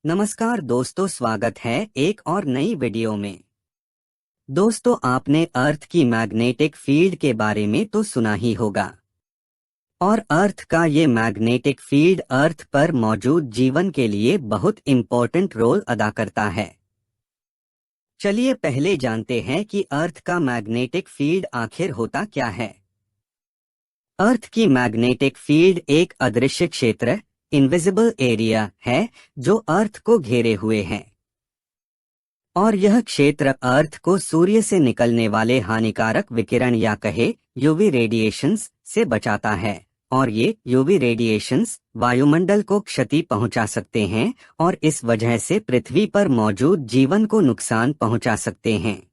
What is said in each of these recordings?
नमस्कार दोस्तों, स्वागत है एक और नई वीडियो में। दोस्तों, आपने अर्थ की मैग्नेटिक फील्ड के बारे में तो सुना ही होगा और अर्थ का ये मैग्नेटिक फील्ड अर्थ पर मौजूद जीवन के लिए बहुत इम्पोर्टेंट रोल अदा करता है। चलिए पहले जानते हैं कि अर्थ का मैग्नेटिक फील्ड आखिर होता क्या है। अर्थ की मैग्नेटिक फील्ड एक अदृश्य क्षेत्र, इनविजिबल एरिया है जो अर्थ को घेरे हुए है और यह क्षेत्र अर्थ को सूर्य से निकलने वाले हानिकारक विकिरण या कहे यूवी रेडिएशंस से बचाता है। और ये यूवी रेडिएशंस वायुमंडल को क्षति पहुंचा सकते हैं और इस वजह से पृथ्वी पर मौजूद जीवन को नुकसान पहुंचा सकते हैं।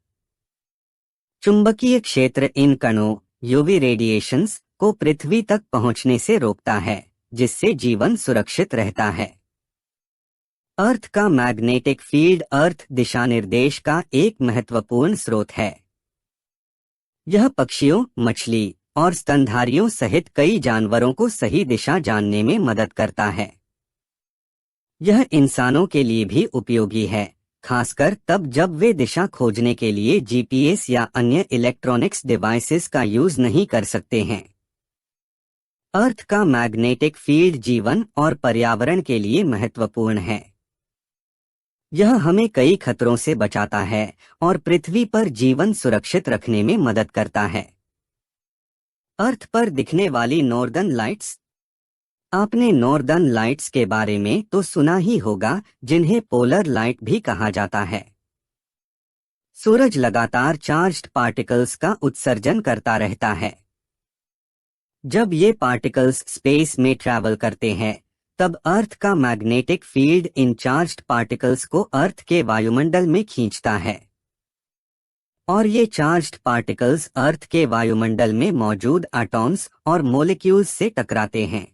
चुंबकीय क्षेत्र इन कणों यूवी रेडिएशंस को पृथ्वी तक पहुंचने से रोकता है, जिससे जीवन सुरक्षित रहता है। अर्थ का मैग्नेटिक फील्ड अर्थ दिशा निर्देश का एक महत्वपूर्ण स्रोत है। यह पक्षियों, मछली और स्तनधारियों सहित कई जानवरों को सही दिशा जानने में मदद करता है। यह इंसानों के लिए भी उपयोगी है, खासकर तब जब वे दिशा खोजने के लिए जीपीएस या अन्य इलेक्ट्रॉनिक्स डिवाइसेस का यूज नहीं कर सकते हैं। अर्थ का मैग्नेटिक फील्ड जीवन और पर्यावरण के लिए महत्वपूर्ण है। यह हमें कई खतरों से बचाता है और पृथ्वी पर जीवन सुरक्षित रखने में मदद करता है। अर्थ पर दिखने वाली नॉर्दर्न लाइट्स। आपने नॉर्दर्न लाइट्स के बारे में तो सुना ही होगा, जिन्हें पोलर लाइट भी कहा जाता है। सूरज लगातार चार्ज्ड पार्टिकल्स का उत्सर्जन करता रहता है। जब ये पार्टिकल्स स्पेस में ट्रैवल करते हैं, तब अर्थ का मैग्नेटिक फील्ड इन चार्ज्ड पार्टिकल्स को अर्थ के वायुमंडल में खींचता है और ये चार्ज्ड पार्टिकल्स अर्थ के वायुमंडल में मौजूद एटॉम्स और मॉलिक्यूल्स से टकराते हैं।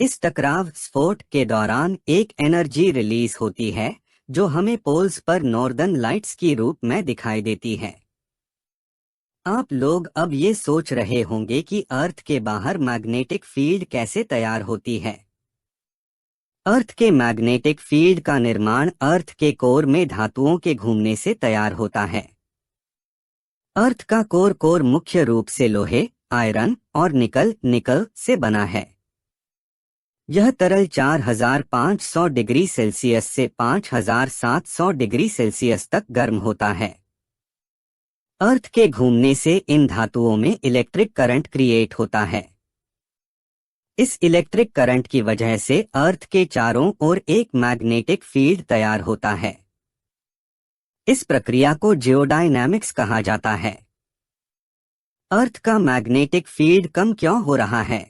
इस टकराव स्फोट के दौरान एक एनर्जी रिलीज होती है जो हमें पोल्स पर नॉर्दर्न लाइट्स की रूप में दिखाई देती है। आप लोग अब ये सोच रहे होंगे कि अर्थ के बाहर मैग्नेटिक फील्ड कैसे तैयार होती है। अर्थ के मैग्नेटिक फील्ड का निर्माण अर्थ के कोर में धातुओं के घूमने से तैयार होता है। अर्थ का कोर मुख्य रूप से लोहे, आयरन और निकल से बना है। यह तरल 4500 डिग्री सेल्सियस से 5700 डिग्री सेल्सियस तक गर्म होता है। अर्थ के घूमने से इन धातुओं में इलेक्ट्रिक करंट क्रिएट होता है। इस इलेक्ट्रिक करंट की वजह से अर्थ के चारों ओर एक मैग्नेटिक फील्ड तैयार होता है। इस प्रक्रिया को जियोडायनामिक्स कहा जाता है। अर्थ का मैग्नेटिक फील्ड कम क्यों हो रहा है?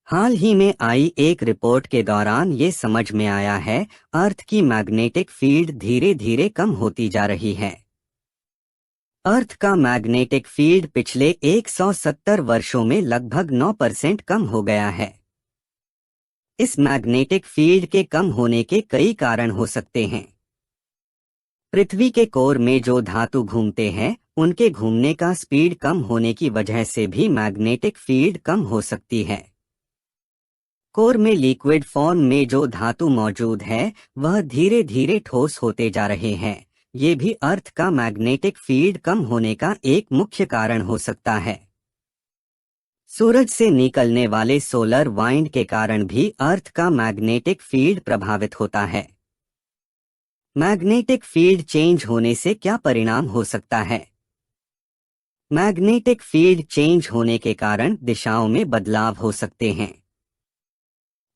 हाल ही में आई एक रिपोर्ट के दौरान ये समझ में आया है, अर्थ की मैग्नेटिक फील्ड धीरे धीरे कम होती जा रही है। अर्थ का मैग्नेटिक फील्ड पिछले 170 वर्षों में लगभग 9% कम हो गया है। इस मैग्नेटिक फील्ड के कम होने के कई कारण हो सकते हैं। पृथ्वी के कोर में जो धातु घूमते हैं, उनके घूमने का स्पीड कम होने की वजह से भी मैग्नेटिक फील्ड कम हो सकती है। कोर में लिक्विड फॉर्म में जो धातु मौजूद है, वह धीरे धीरे ठोस होते जा रहे हैं। ये भी अर्थ का मैग्नेटिक फील्ड कम होने का एक मुख्य कारण हो सकता है। सूरज से निकलने वाले सोलर वाइंड के कारण भी अर्थ का मैग्नेटिक फील्ड प्रभावित होता है। मैग्नेटिक फील्ड चेंज होने से क्या परिणाम हो सकता है? मैग्नेटिक फील्ड चेंज होने के कारण दिशाओं में बदलाव हो सकते हैं,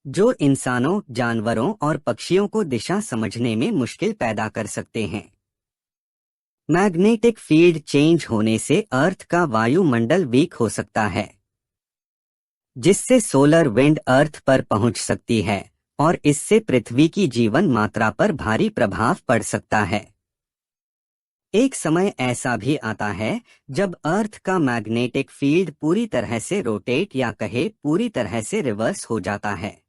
जो इंसानों, जानवरों और पक्षियों को दिशा समझने में मुश्किल पैदा कर सकते हैं। मैग्नेटिक फील्ड चेंज होने से अर्थ का वायुमंडल वीक हो सकता है, जिससे सोलर विंड अर्थ पर पहुंच सकती है और इससे पृथ्वी की जीवन मात्रा पर भारी प्रभाव पड़ सकता है। एक समय ऐसा भी आता है जब अर्थ का मैग्नेटिक फील्ड पूरी तरह से रोटेट या कहे पूरी तरह से रिवर्स हो जाता है।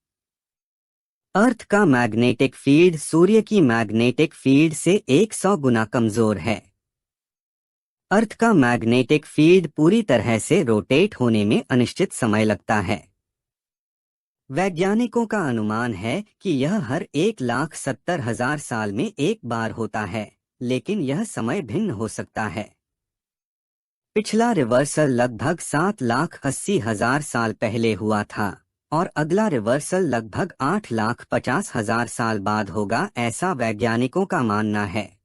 अर्थ का मैग्नेटिक फील्ड सूर्य की मैग्नेटिक फील्ड से 100 गुना कमजोर है। अर्थ का मैग्नेटिक फील्ड पूरी तरह से रोटेट होने में अनिश्चित समय लगता है। वैज्ञानिकों का अनुमान है कि यह हर 1,70,000 साल में एक बार होता है, लेकिन यह समय भिन्न हो सकता है। पिछला रिवर्सल लगभग 7,80,000 साल पहले हुआ था और अगला रिवर्सल लगभग 8,50,000 साल बाद होगा, ऐसा वैज्ञानिकों का मानना है।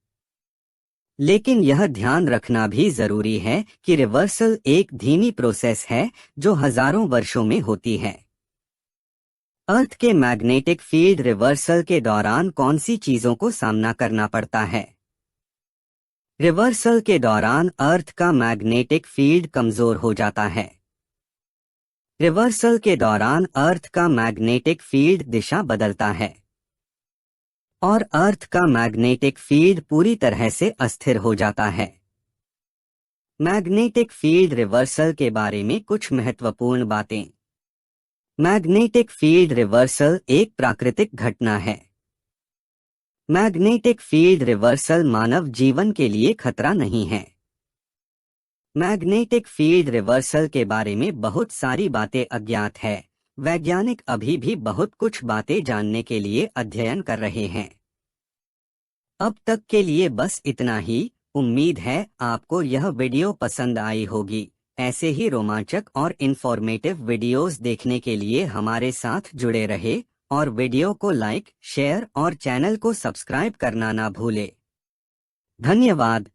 लेकिन यह ध्यान रखना भी जरूरी है कि रिवर्सल एक धीमी प्रोसेस है जो हजारों वर्षों में होती है। अर्थ के मैग्नेटिक फील्ड रिवर्सल के दौरान कौन सी चीजों को सामना करना पड़ता है? रिवर्सल के दौरान अर्थ का मैग्नेटिक फील्ड कमजोर हो जाता है। रिवर्सल के दौरान अर्थ का मैग्नेटिक फील्ड दिशा बदलता है और अर्थ का मैग्नेटिक फील्ड पूरी तरह से अस्थिर हो जाता है। मैग्नेटिक फील्ड रिवर्सल के बारे में कुछ महत्वपूर्ण बातें। मैग्नेटिक फील्ड रिवर्सल एक प्राकृतिक घटना है। मैग्नेटिक फील्ड रिवर्सल मानव जीवन के लिए खतरा नहीं है। मैग्नेटिक फील्ड रिवर्सल के बारे में बहुत सारी बातें अज्ञात है। वैज्ञानिक अभी भी बहुत कुछ बातें जानने के लिए अध्ययन कर रहे हैं। अब तक के लिए बस इतना ही। उम्मीद है आपको यह वीडियो पसंद आई होगी। ऐसे ही रोमांचक और इंफॉर्मेटिव वीडियोस देखने के लिए हमारे साथ जुड़े रहे और वीडियो को लाइक, शेयर और चैनल को सब्सक्राइब करना ना भूले। धन्यवाद।